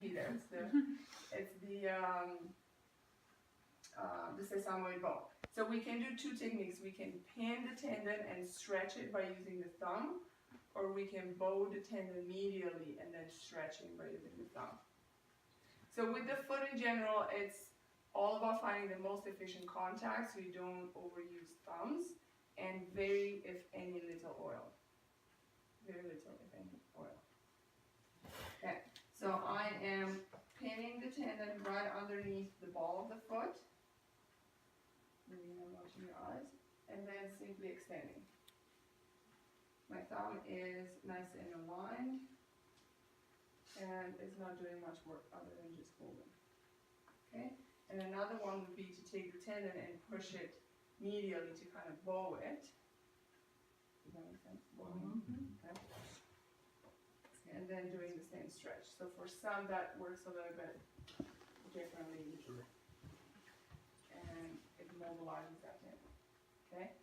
It's the sesamoid bone. So we can do two techniques. We can pin the tendon and stretch it by using the thumb, or we can bow the tendon medially and then stretching by using the thumb. So with the foot in general, it's all about finding the most efficient contact so you don't overuse thumbs, and very, if any, little oil. Very little, if any, oil. Okay, so I am pinning the tendon right underneath the ball of the foot. Maybe I'm watching your eyes. And then simply extending. My thumb is nice and aligned, and it's not doing much work other than just holding. Okay? And another one would be to take the tendon and push it medially to kind of bow it. Does that make sense? Okay. And then doing the same stretch. So for some that works a little bit differently. And it mobilizes that tendon. Okay?